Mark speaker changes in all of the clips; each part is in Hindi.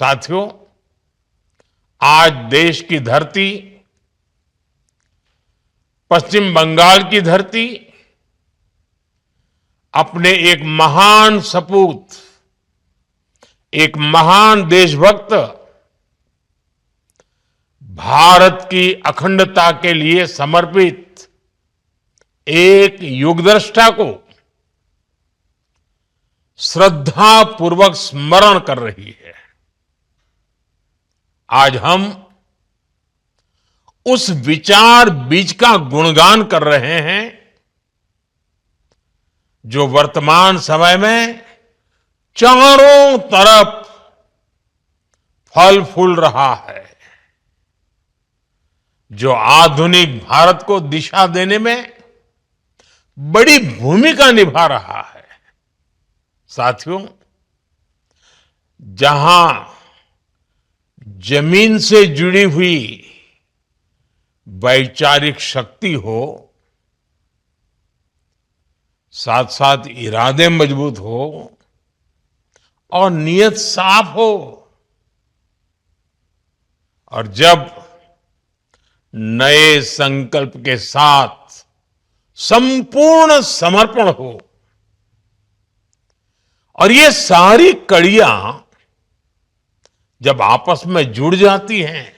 Speaker 1: साथियों, आज देश की धरती, पश्चिम बंगाल की धरती अपने एक महान सपूत, एक महान देशभक्त, भारत की अखंडता के लिए समर्पित एक युगदृष्टा को श्रद्धापूर्वक स्मरण कर रही है। आज हम उस विचार बीज का गुणगान कर रहे हैं जो वर्तमान समय में चारों तरफ फल फूल रहा है, जो आधुनिक भारत को दिशा देने में बड़ी भूमिका निभा रहा है। साथियों, जहां जमीन से जुड़ी हुई वैचारिक शक्ति हो, साथ साथ इरादे मजबूत हो और नीयत साफ हो, और जब नए संकल्प के साथ संपूर्ण समर्पण हो और ये सारी कड़ियां जब आपस में जुड़ जाती हैं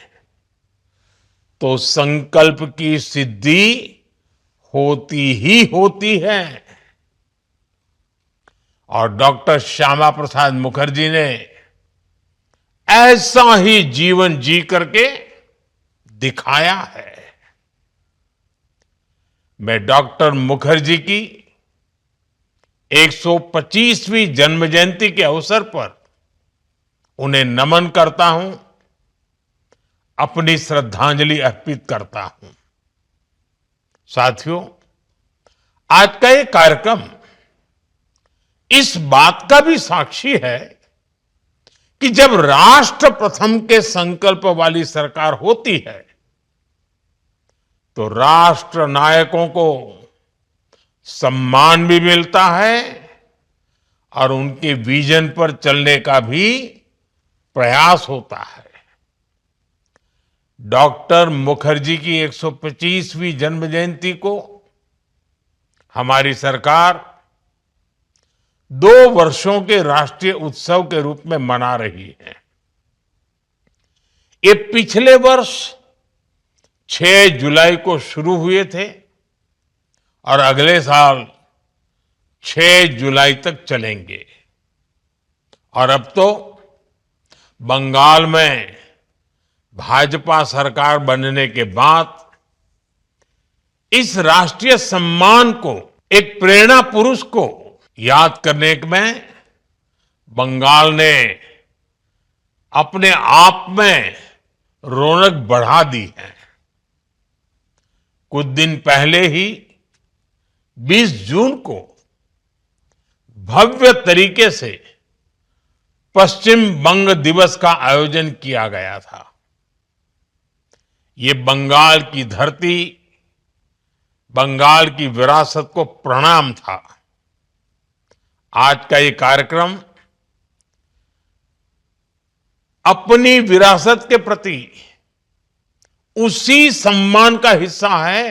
Speaker 1: तो संकल्प की सिद्धि होती ही होती है। और डॉक्टर श्यामा प्रसाद मुखर्जी ने ऐसा ही जीवन जी करके दिखाया है। मैं डॉक्टर मुखर्जी की 125वीं जन्म जयंती के अवसर पर उन्हें नमन करता हूं, अपनी श्रद्धांजलि अर्पित करता हूं। साथियों, आज का ये कार्यक्रम इस बात का भी साक्षी है कि जब राष्ट्र प्रथम के संकल्प वाली सरकार होती है तो राष्ट्र नायकों को सम्मान भी मिलता है और उनके विजन पर चलने का भी प्रयास होता है। डॉक्टर मुखर्जी की 125वीं जन्म जयंती को हमारी सरकार 2 वर्षों के राष्ट्रीय उत्सव के रूप में मना रही है। ये पिछले वर्ष 6 जुलाई को शुरू हुए थे और अगले साल 6 जुलाई तक चलेंगे। और अब तो बंगाल में भाजपा सरकार बनने के बाद इस राष्ट्रीय सम्मान को, एक प्रेरणा पुरुष को याद करने में बंगाल ने अपने आप में रौनक बढ़ा दी है। कुछ दिन पहले ही 20 जून को भव्य तरीके से पश्चिम बंग दिवस का आयोजन किया गया था। ये बंगाल की धरती, बंगाल की विरासत को प्रणाम था। आज का ये कार्यक्रम अपनी विरासत के प्रति उसी सम्मान का हिस्सा है।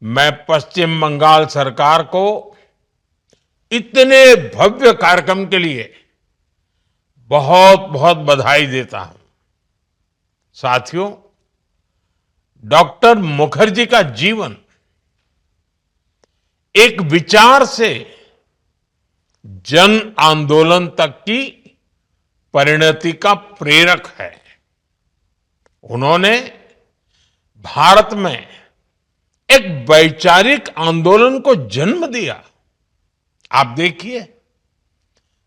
Speaker 1: मैं पश्चिम बंगाल सरकार को इतने भव्य कार्यक्रम के लिए बहुत बहुत बधाई देता हूं। साथियों, डॉक्टर मुखर्जी का जीवन एक विचार से जन आंदोलन तक की परिणति का प्रेरक है। उन्होंने भारत में एक वैचारिक आंदोलन को जन्म दिया। आप देखिए,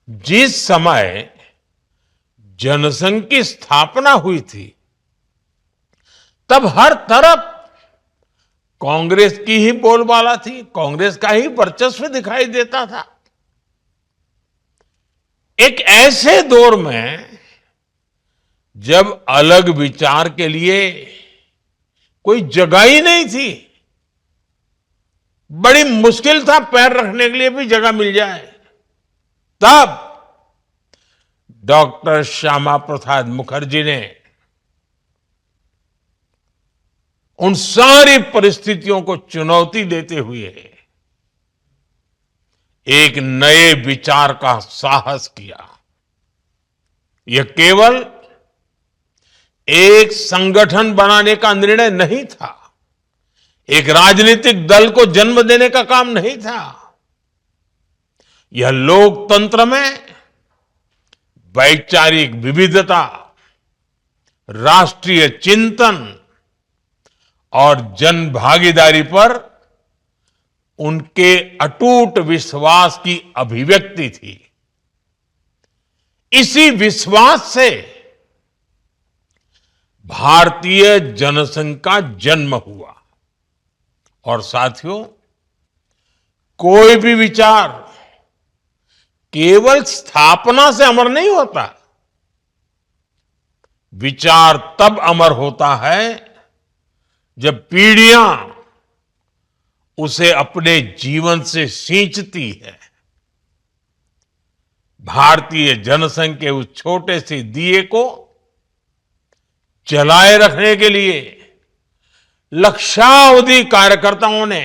Speaker 1: जिस समय जनसंघ की स्थापना हुई थी तब हर तरफ कांग्रेस की ही बोलबाला थी, कांग्रेस का ही वर्चस्व दिखाई देता था। एक ऐसे दौर में जब अलग विचार के लिए कोई जगह ही नहीं थी, बड़ी मुश्किल था पैर रखने के लिए भी जगह मिल जाए, तब डॉक्टर श्यामा प्रसाद मुखर्जी ने उन सारी परिस्थितियों को चुनौती देते हुए एक नए विचार का साहस किया। यह केवल एक संगठन बनाने का निर्णय नहीं था, एक राजनीतिक दल को जन्म देने का काम नहीं था। यह लोकतंत्र में वैचारिक विविधता, राष्ट्रीय चिंतन और जन भागीदारी पर उनके अटूट विश्वास की अभिव्यक्ति थी। इसी विश्वास से भारतीय जनसंघ का जन्म हुआ। और साथियों, कोई भी विचार केवल स्थापना से अमर नहीं होता। विचार तब अमर होता है जब पीढ़ियां उसे अपने जीवन से सींचती है। भारतीय जनसंघ के उस छोटे से दिए को जलाए रखने के लिए लक्षावधि कार्यकर्ताओं ने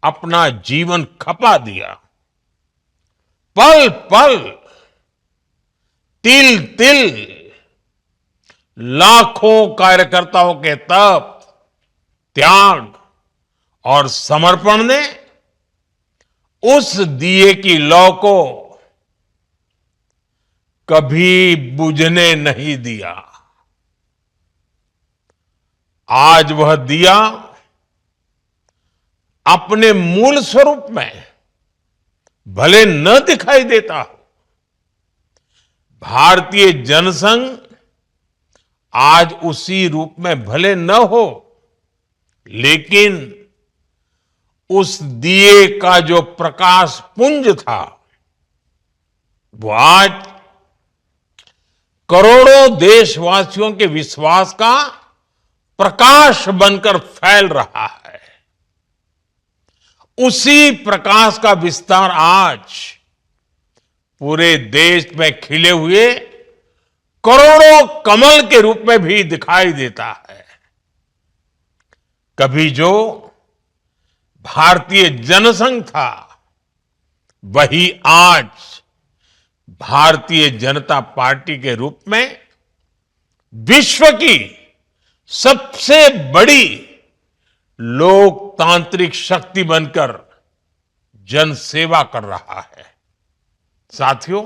Speaker 1: अपना जीवन खपा दिया। पल पल, तिल तिल, लाखों कार्यकर्ताओं के तप, त्याग और समर्पण ने उस दिए की लौ को कभी बुझने नहीं दिया। आज वह दिया अपने मूल स्वरूप में भले न दिखाई देता हो, भारतीय जनसंघ आज उसी रूप में भले न हो, लेकिन उस दिए का जो प्रकाश पुंज था, वो आज करोड़ों देशवासियों के विश्वास का प्रकाश बनकर फैल रहा है। उसी प्रकाश का विस्तार आज पूरे देश में खिले हुए करोड़ों कमल के रूप में भी दिखाई देता है। कभी जो भारतीय जनसंघ था, वही आज भारतीय जनता पार्टी के रूप में विश्व की सबसे बड़ी लोकतांत्रिक शक्ति बनकर जनसेवा कर रहा है। साथियों,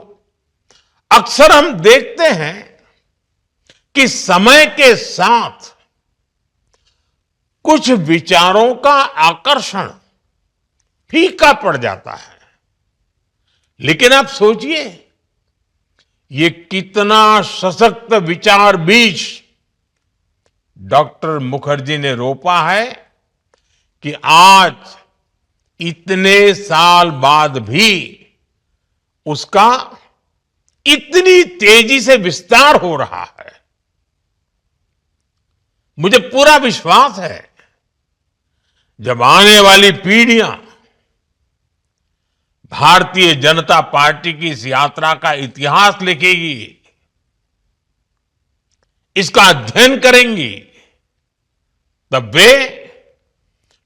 Speaker 1: अक्सर हम देखते हैं कि समय के साथ कुछ विचारों का आकर्षण फीका पड़ जाता है। लेकिन आप सोचिए, ये कितना सशक्त विचार बीज डॉक्टर मुखर्जी ने रोपा है कि आज इतने साल बाद भी उसका इतनी तेजी से विस्तार हो रहा है। मुझे पूरा विश्वास है, जब आने वाली पीढ़ियां भारतीय जनता पार्टी की इस यात्रा का इतिहास लिखेगी, इसका अध्ययन करेंगी, तब वे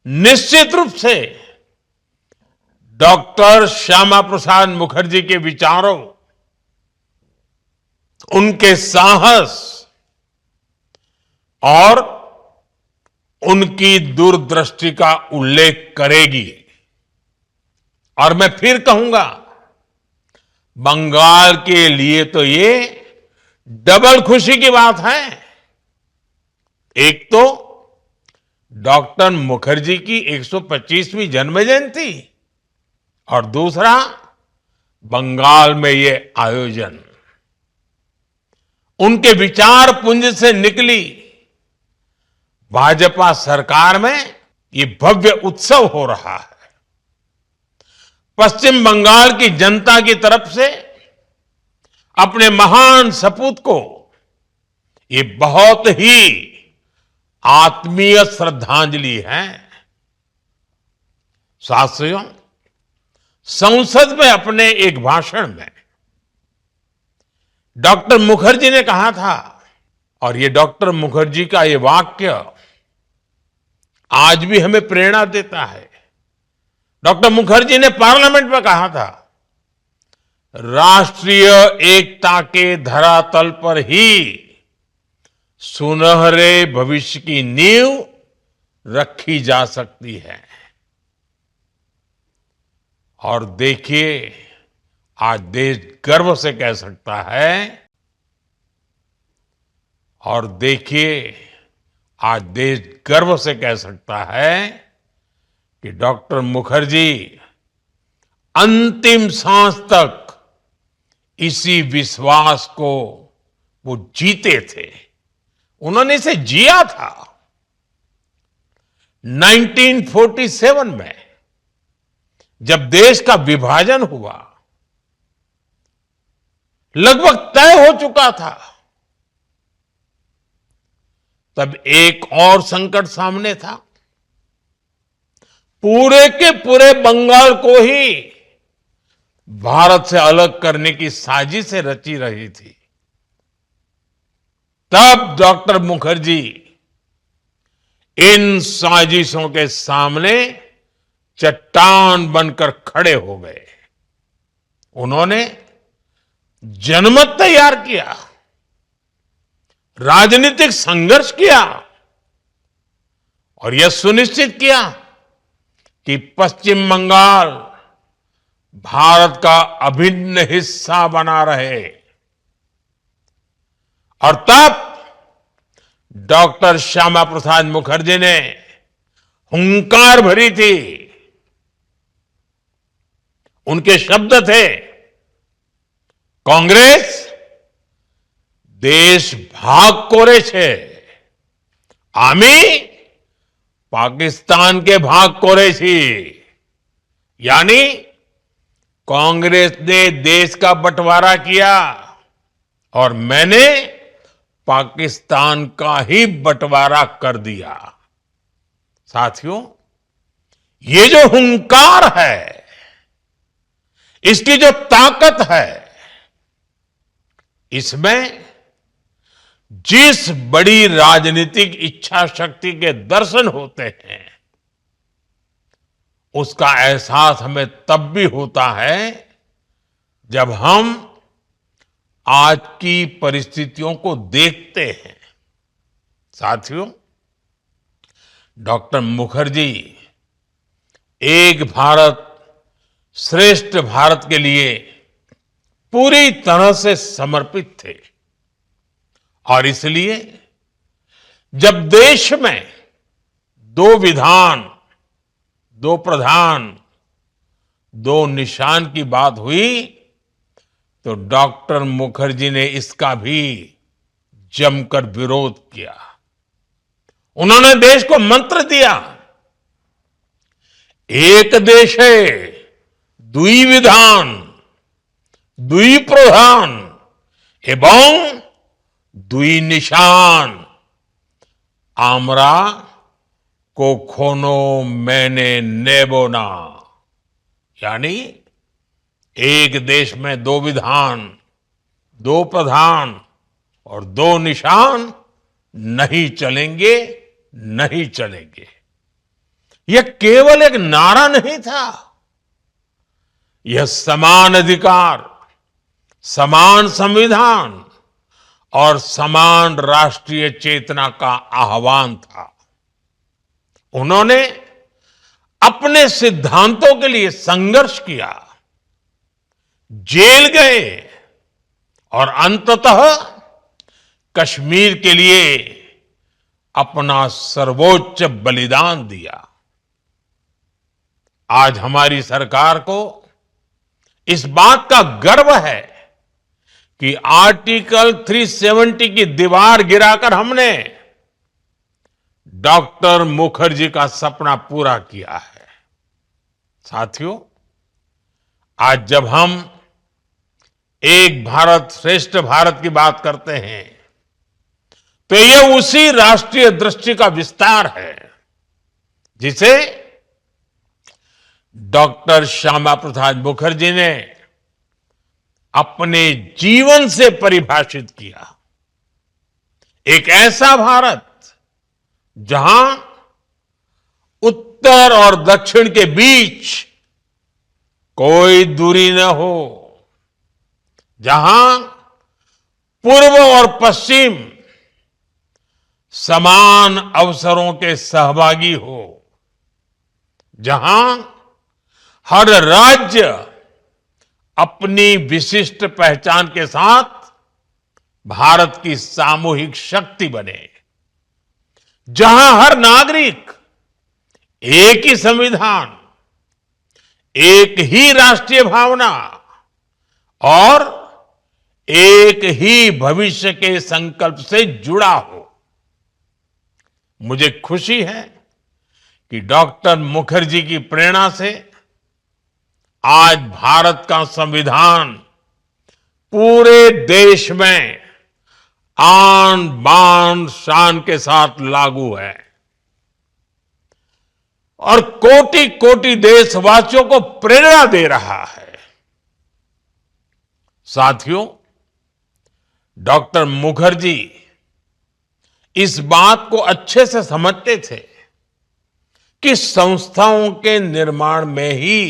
Speaker 1: निश्चित रूप से डॉक्टर श्यामा प्रसाद मुखर्जी के विचारों, उनके साहस और उनकी दूरदृष्टि का उल्लेख करेगी। और मैं फिर कहूंगा, बंगाल के लिए तो ये डबल खुशी की बात है। एक तो डॉक्टर मुखर्जी की 125वीं जन्म जयंती और दूसरा बंगाल में ये आयोजन। उनके विचार पुंज से निकली भाजपा सरकार में ये भव्य उत्सव हो रहा है। पश्चिम बंगाल की जनता की तरफ से अपने महान सपूत को ये बहुत ही आत्मीय श्रद्धांजलि है। साथियों, संसद में अपने एक भाषण में डॉक्टर मुखर्जी ने कहा था, और ये डॉक्टर मुखर्जी का ये वाक्य आज भी हमें प्रेरणा देता है। डॉक्टर मुखर्जी ने पार्लियामेंट में कहा था, राष्ट्रीय एकता के धरातल पर ही सुनहरे भविष्य की नींव रखी जा सकती है। और देखिए, आज देश गर्व से कह सकता है, और देखिए आज देश गर्व से कह सकता है कि डॉक्टर मुखर्जी अंतिम सांस तक इसी विश्वास को वो जीते थे। उन्होंने इसे जिया था। 1947 में जब देश का विभाजन हुआ, लगभग तय हो चुका था, तब एक और संकट सामने था। पूरे के पूरे बंगाल को ही भारत से अलग करने की साजिशें रची रही थी। तब डॉक्टर मुखर्जी इन साजिशों के सामने चट्टान बनकर खड़े हो गए। उन्होंने जनमत तैयार किया, राजनीतिक संघर्ष किया और यह सुनिश्चित किया कि पश्चिम बंगाल भारत का अभिन्न हिस्सा बना रहे। और तब डॉक्टर श्यामा प्रसाद मुखर्जी ने हुंकार भरी थी। उनके शब्द थे, कांग्रेस देश भाग कोरे छे, आमी पाकिस्तान के भाग कोरे छी। यानी कांग्रेस ने देश का बंटवारा किया और मैंने पाकिस्तान का ही बंटवारा कर दिया। साथियों, ये जो हुंकार है, इसकी जो ताकत है, इसमें जिस बड़ी राजनीतिक इच्छा शक्ति के दर्शन होते हैं, उसका एहसास हमें तब भी होता है जब हम आज की परिस्थितियों को देखते हैं। साथियों, डॉक्टर मुखर्जी एक भारत श्रेष्ठ भारत के लिए पूरी तरह से समर्पित थे। और इसलिए जब देश में दो विधान, दो प्रधान, दो निशान की बात हुई, तो डॉक्टर मुखर्जी ने इसका भी जमकर विरोध किया। उन्होंने देश को मंत्र दिया, एक देश है दुई विधान दुई प्रधान एवं दुई निशान, आमरा कखनो मैंने नेबो ना। यानी एक देश में दो विधान, दो प्रधान और दो निशान नहीं चलेंगे, नहीं चलेंगे। यह केवल एक नारा नहीं था, यह समान अधिकार, समान संविधान और समान राष्ट्रीय चेतना का आह्वान था। उन्होंने अपने सिद्धांतों के लिए संघर्ष किया, जेल गए और अंततः कश्मीर के लिए अपना सर्वोच्च बलिदान दिया। आज हमारी सरकार को इस बात का गर्व है कि आर्टिकल 370 की दीवार गिराकर हमने डॉक्टर मुखर्जी का सपना पूरा किया है। साथियों, आज जब हम एक भारत श्रेष्ठ भारत की बात करते हैं, तो यह उसी राष्ट्रीय दृष्टि का विस्तार है जिसे डॉक्टर श्यामा प्रसाद मुखर्जी ने अपने जीवन से परिभाषित किया। एक ऐसा भारत जहां उत्तर और दक्षिण के बीच कोई दूरी न हो, जहां पूर्व और पश्चिम समान अवसरों के सहभागी हो, जहां हर राज्य अपनी विशिष्ट पहचान के साथ भारत की सामूहिक शक्ति बने, जहां हर नागरिक एक ही संविधान, एक ही राष्ट्रीय भावना और एक ही भविष्य के संकल्प से जुड़ा हो। मुझे खुशी है कि डॉक्टर मुखर्जी की प्रेरणा से आज भारत का संविधान पूरे देश में आन बान शान के साथ लागू है और कोटि कोटि देशवासियों को प्रेरणा दे रहा है। साथियों, डॉक्टर मुखर्जी इस बात को अच्छे से समझते थे कि संस्थाओं के निर्माण में ही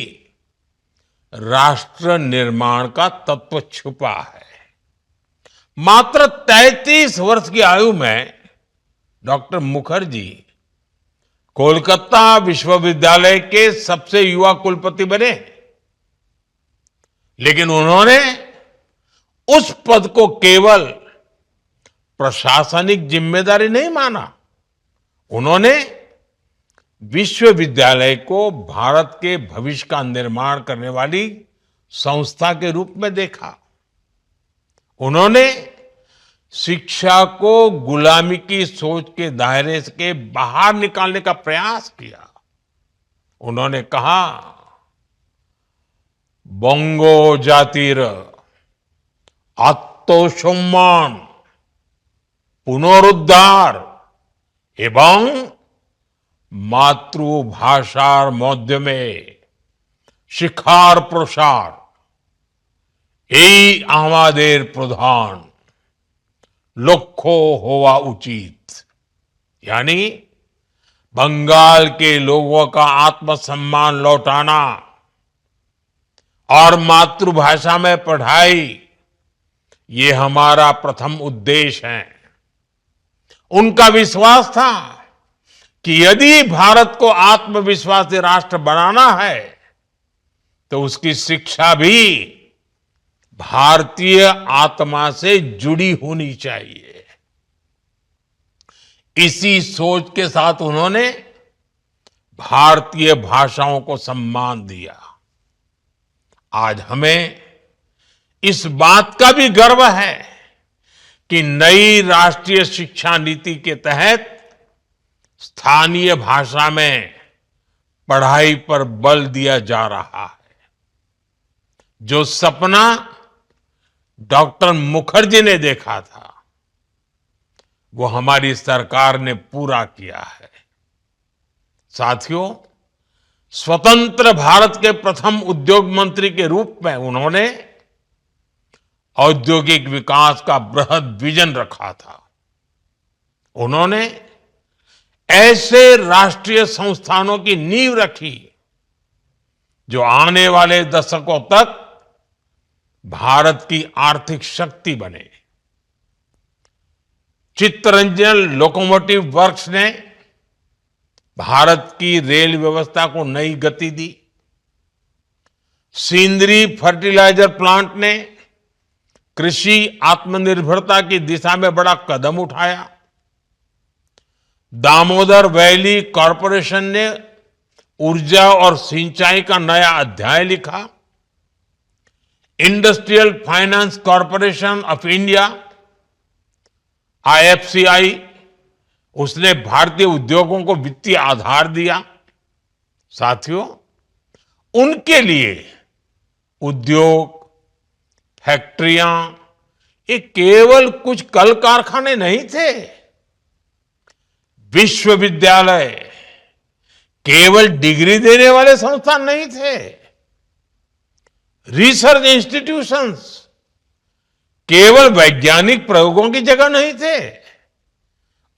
Speaker 1: राष्ट्र निर्माण का तत्व छुपा है। मात्र 33 वर्ष की आयु में डॉक्टर मुखर्जी कोलकाता विश्वविद्यालय के सबसे युवा कुलपति बने, लेकिन उन्होंने उस पद को केवल प्रशासनिक जिम्मेदारी नहीं माना। उन्होंने विश्वविद्यालय को भारत के भविष्य का निर्माण करने वाली संस्था के रूप में देखा। उन्होंने शिक्षा को गुलामी की सोच के दायरे के बाहर निकालने का प्रयास किया। उन्होंने कहा, बंगो जातिर आत्मसम्मान, पुनरुद्धार एवं मातृभाषार माध्यमे शिखार प्रसार এই আমাদের प्रधान लक्ष्य होवा उचित। यानी बंगाल के लोगों का आत्मसम्मान लौटाना और मातृभाषा में पढ़ाई, ये हमारा प्रथम उद्देश्य है। उनका विश्वास था कि यदि भारत को आत्मविश्वासी राष्ट्र बनाना है तो उसकी शिक्षा भी भारतीय आत्मा से जुड़ी होनी चाहिए। इसी सोच के साथ उन्होंने भारतीय भाषाओं को सम्मान दिया। आज हमें इस बात का भी गर्व है कि नई राष्ट्रीय शिक्षा नीति के तहत स्थानीय भाषा में पढ़ाई पर बल दिया जा रहा है। जो सपना डॉक्टर मुखर्जी ने देखा था, वो हमारी सरकार ने पूरा किया है। साथियों, स्वतंत्र भारत के प्रथम उद्योग मंत्री के रूप में उन्होंने औद्योगिक विकास का बृहद विजन रखा था। उन्होंने ऐसे राष्ट्रीय संस्थानों की नींव रखी जो आने वाले दशकों तक भारत की आर्थिक शक्ति बने। चित्तरंजन लोकोमोटिव वर्क्स ने भारत की रेल व्यवस्था को नई गति दी। सिंदरी फर्टिलाइजर प्लांट ने कृषि आत्मनिर्भरता की दिशा में बड़ा कदम उठाया। दामोदर वैली कॉरपोरेशन ने ऊर्जा और सिंचाई का नया अध्याय लिखा। Industrial finance corporation of India IFCI, उसने भारतीय उद्योगों को वित्तीय आधार दिया। साथियों, उनके लिए उद्योग, फैक्ट्रियां ये केवल कुछ कल कारखाने नहीं थे। विश्वविद्यालय केवल डिग्री देने वाले संस्थान नहीं थे। रिसर्च इंस्टीट्यूशंस केवल वैज्ञानिक प्रयोगों की जगह नहीं थे।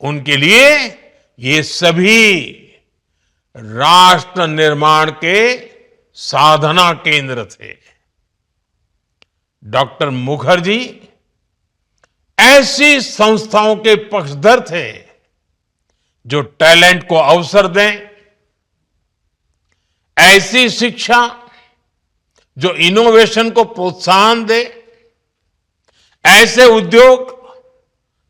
Speaker 1: उनके लिए ये सभी राष्ट्र निर्माण के साधना केंद्र थे। डॉक्टर मुखर्जी ऐसी संस्थाओं के पक्षधर थे जो टैलेंट को अवसर दें, ऐसी शिक्षा जो इनोवेशन को प्रोत्साहन दे, ऐसे उद्योग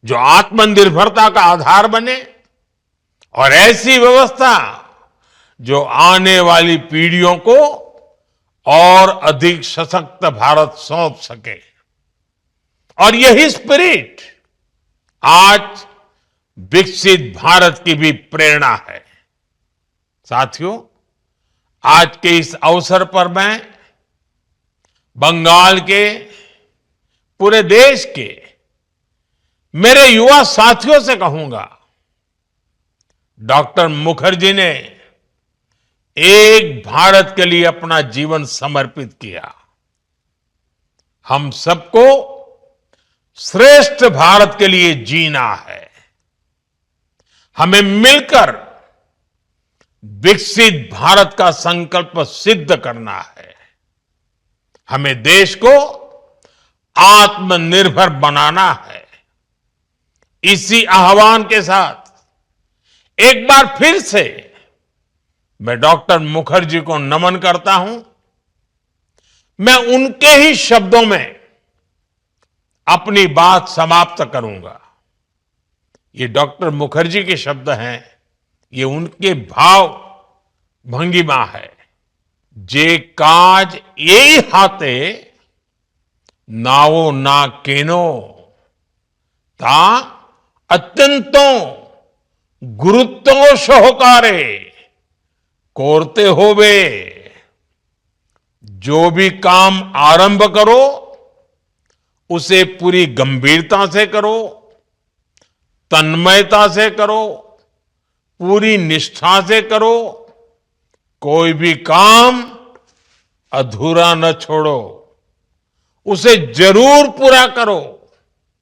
Speaker 1: जो आत्मनिर्भरता का आधार बने और ऐसी व्यवस्था जो आने वाली पीढ़ियों को और अधिक सशक्त भारत सौंप सके। और यही स्पिरिट आज विकसित भारत की भी प्रेरणा है। साथियों, आज के इस अवसर पर मैं बंगाल के, पूरे देश के मेरे युवा साथियों से कहूंगा, डॉक्टर मुखर्जी ने एक भारत के लिए अपना जीवन समर्पित किया। हम सबको श्रेष्ठ भारत के लिए जीना है। हमें मिलकर विकसित भारत का संकल्प सिद्ध करना है। हमें देश को आत्मनिर्भर बनाना है। इसी आह्वान के साथ एक बार फिर से मैं डॉक्टर मुखर्जी को नमन करता हूं। मैं उनके ही शब्दों में अपनी बात समाप्त करूंगा। ये डॉक्टर मुखर्जी के शब्द हैं, ये उनके भाव भंगिमा है। जे काज यही हाथे नावो ना केनो ता अत्यंतो गुरुत्व सहकारे कोरते होवे। जो भी काम आरंभ करो उसे पूरी गंभीरता से करो, तन्मयता से करो, पूरी निष्ठा से करो। कोई भी काम अधूरा न छोड़ो, उसे जरूर पूरा करो।